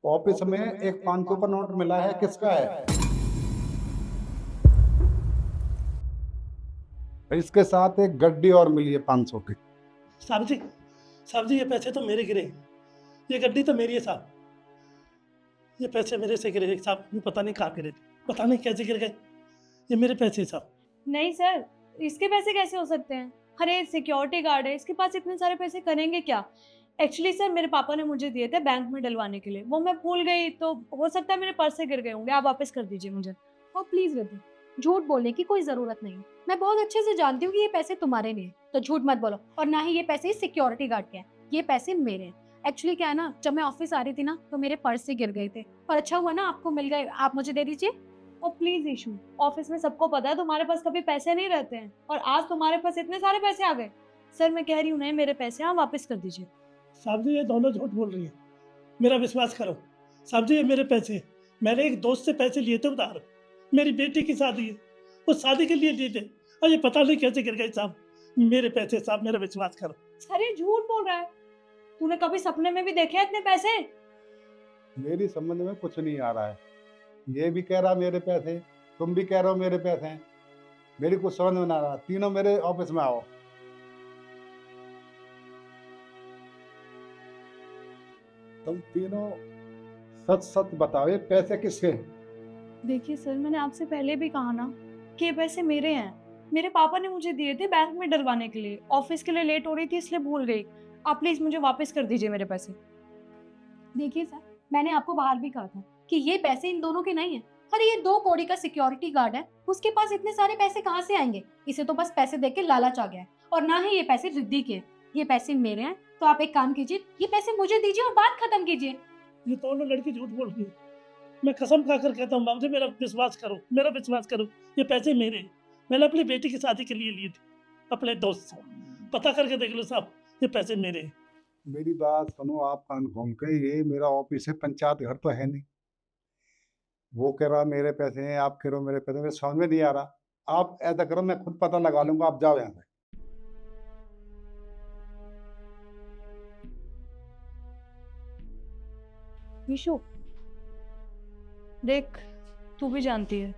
Office में एक 500 का नोट मिला है, किसका है? इसके साथ एक गड्डी और मिली है 500 की। साहब जी, साहब जी, ये पैसे तो मेरे गिरे। ये गड्डी तो मेरी है साहब। ये पैसे मेरे से गिरे साहब। ये पता नहीं कहाँ गिरे, पता नहीं कैसे गिर गए। ये मेरे पैसे साहब। नहीं सर, इसके पैसे कैसे हो सकते हैं? अरे सिक्योरिटी गार्ड है, इसके पास इतने सारे पैसे करेंगे क्या? एक्चुअली सर मेरे पापा ने मुझे दिए थे बैंक में डलवाने के लिए, वो मैं भूल गई, तो हो सकता है मेरे पर्स से गिर गए होंगे। आप वापस कर दीजिए मुझे। और प्लीज रिद्धि, झूठ बोलने की कोई जरूरत नहीं। मैं बहुत अच्छे से जानती हूँ कि ये पैसे तुम्हारे नहीं है, तो झूठ मत बोलो। और ना ही ये पैसे सिक्योरिटी गार्ड के हैं, ये पैसे मेरे हैं। एक्चुअली क्या है ना, जब मैं ऑफिस आ रही थी ना, तो मेरे पर्स से गिर गए थे, और अच्छा हुआ ना आपको मिल गए। आप मुझे दे दीजिए। और प्लीज इशू, ऑफिस में सबको पता है तुम्हारे पास कभी पैसे नहीं रहते हैं, और आज तुम्हारे पास इतने सारे पैसे आ गए। सर मैं कह रही हूँ नहीं, मेरे पैसे आप वापस कर दीजिए। साहब जी, ये दोनों झूठ बोल रही है। मेरा विश्वास करो साहब जी, ये मेरे पैसे हैं। मैंने एक दोस्त से पैसे लिए थे उधार। मेरी बेटी की शादी है, उस शादी के लिए लिए थे, और ये पता नहीं कैसे गिर गए साहब। मेरे पैसे साहब, मेरा विश्वास करो। सर ये झूठ बोल रहा है। तूने कभी सपने में भी देखे हैं इतने पैसे? मेरी समझ में कुछ नहीं आ रहा है। ये भी कह रहा मेरे पैसे, तुम भी कह रहे हो मेरे पैसे हैं। मेरी कुछ समझ में नहीं आ रहा। तीनों मेरे ऑफिस में आओ। तुम तीनों सच सच बताओ, ये पैसे किसके हैं? देखिए सर, मैंने आपसे पहले भी कहा ना कि ये पैसे मेरे हैं। मेरे पापा ने मुझे दिए थे बैंक में डलवाने के लिए। ऑफिस के लिए लेट हो रही थी इसलिए भूल गई। आप प्लीज मुझे वापस कर दीजिए मेरे पैसे। देखिए सर, मैंने आपको बाहर भी कहा था कि ये पैसे इन दोनों के नहीं है। अरे ये 2 कौड़ी का सिक्योरिटी गार्ड है, उसके पास इतने सारे पैसे कहाँ से आएंगे? इसे तो बस पैसे देके लालच आ गया है। और ना ही ये पैसे रिद्धि के हैं, ये पैसे मेरे हैं। तो आप एक काम कीजिए, ये पैसे मुझे दीजिए और बात खत्म कीजिए। ये दोनों लड़की झूठ बोल रही है। मैं कसम खाकर कहता हूँ बाबू जी, मेरा विश्वास करो, मेरा विश्वास करो। ये पैसे मेरे हैं। मैंने अपनी बेटी की शादी के लिए लिए थे अपने दोस्त से। पता करके देख लो साहब, ये पैसे मेरे हैं। मेरी बात सुनो आप कान खोल के। ये मेरा ऑफिस है, पंचायत घर तो है नहीं। वो कह रहा मेरे पैसे हैं, आप कह रहे हो मेरे पैसे। मेरे समझ में नहीं आ रहा। आप ऐसा करो, मैं खुद पता लगा लूंगा, आप जाओ यहाँ से। विशु देख, तू भी जानती है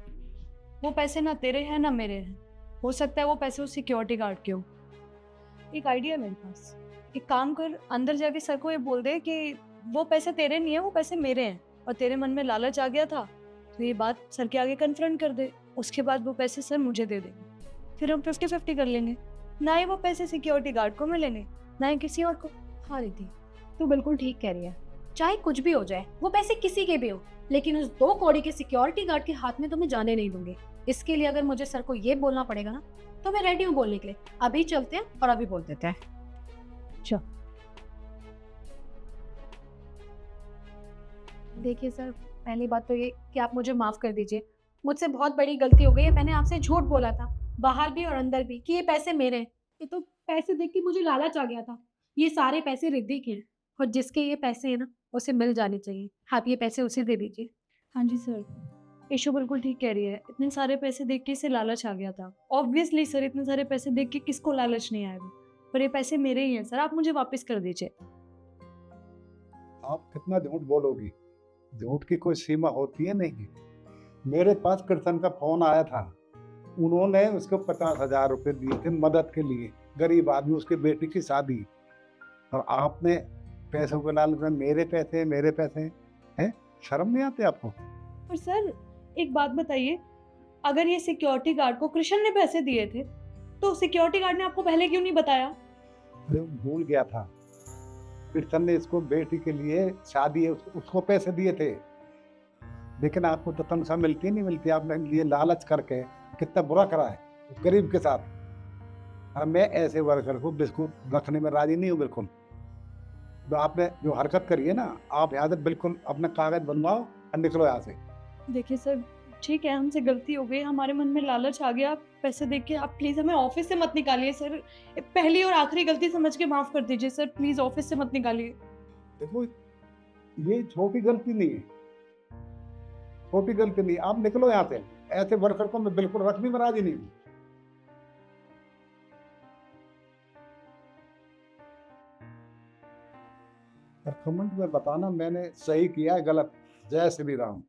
वो पैसे ना तेरे हैं ना मेरे हैं। हो सकता है वो पैसे उस सिक्योरिटी गार्ड के हो। एक आइडिया है मेरे पास। एक काम कर, अंदर जाके सर को ये बोल दे कि वो पैसे तेरे नहीं है, वो पैसे मेरे हैं, और तेरे मन में लालच आ गया था, तो ये बात सर के आगे कन्फ्रंट कर दे। उसके बाद वो पैसे सर मुझे दे देंगे, फिर हम 50-50 कर लेंगे। ना ही वो पैसे सिक्योरिटी गार्ड को मिलेंगे, ना ही किसी और को। हाँ रिद्धि, तू बिल्कुल ठीक कह रही है। चाहे कुछ भी हो जाए, वो पैसे किसी के भी हो, लेकिन उस 2 कौड़ी के सिक्योरिटी गार्ड के हाथ में तो मैं जाने नहीं दूंगी। इसके लिए अगर मुझे सर को ये बोलना पड़ेगा ना, तो मैं रेडी हूँ बोलने के लिए। अभी चलते हैं और अभी बोल देते हैं। चल। देखिए सर, पहली बात तो ये कि आप मुझे माफ कर दीजिए। मुझसे बहुत बड़ी गलती हो गई है। मैंने आपसे झूठ बोला था, बाहर भी और अंदर भी, कि ये पैसे मेरे हैं। ये तो पैसे देख के मुझे लालच आ गया था। ये सारे पैसे रिद्धि के हैं, और जिसके ये पैसे हैं ना, उसे मिल जाने चाहिए। आप ये पैसे उसे दे दीजिए। हाँ जी सर, ईशू बिल्कुल ठीक कह रही है। इतने सारे पैसे देख के इसे लालच आ गया था। ऑब्वियसली सर, इतने सारे पैसे देख के किसको लालच नहीं आएगा। पर ये पैसे मेरे ही हैं सर, आप मुझे वापस कर दीजिए। आप कितना झूठ बोलोगी? झूठ की कोई सीमा होती है नहीं। मेरे पास कृष्ण का फोन आया था। उन्होंने उसको 50,000 रुपये दिए थे मदद के लिए। गरीब आदमी, उसकी बेटी की शादी। और आपने पैसों के लालच में मेरे पैसे मेरे पैसे हैं। शर्म नहीं आती आपको? पर सर एक बात बताइए, अगर ये सिक्योरिटी गार्ड को कृष्ण ने पैसे दिए थे, तो सिक्योरिटी गार्ड ने आपको पहले क्यों नहीं बताया? अरे भूल गया था। कृष्ण ने इसको बेटी के लिए शादी है, उसको पैसे दिए थे। लेकिन आपको तो तनख्वाह मिलती नहीं मिलती, आपने लिए लालच करके कितना बुरा करा है गरीब के साथ। और मैं ऐसे वर्कर को बिल्कुल रखने में राजी नहीं हूँ बिल्कुल। तो आपने जो हरकत करी है ना, आप यहाँ से बिल्कुल अपना कागज बनवाओ और निकलो यहाँ से। देखिए सर, ठीक है, हमसे गलती हो गई, हमारे मन में लालच आ गया पैसे देख के। आप प्लीज हमें ऑफिस से मत निकालिए सर। पहली और आखिरी गलती समझ के माफ कर दीजिए सर, प्लीज ऑफिस से मत निकालिए। देखो, ये छोटी गलती नहीं है, छोटी गलती नहीं। आप निकलो यहाँ से। ऐसे वर्कर को मैं बिल्कुल रखने में राजी नहीं हूँ। और कमेंट में बताना मैंने सही किया है गलत। जय श्री राम।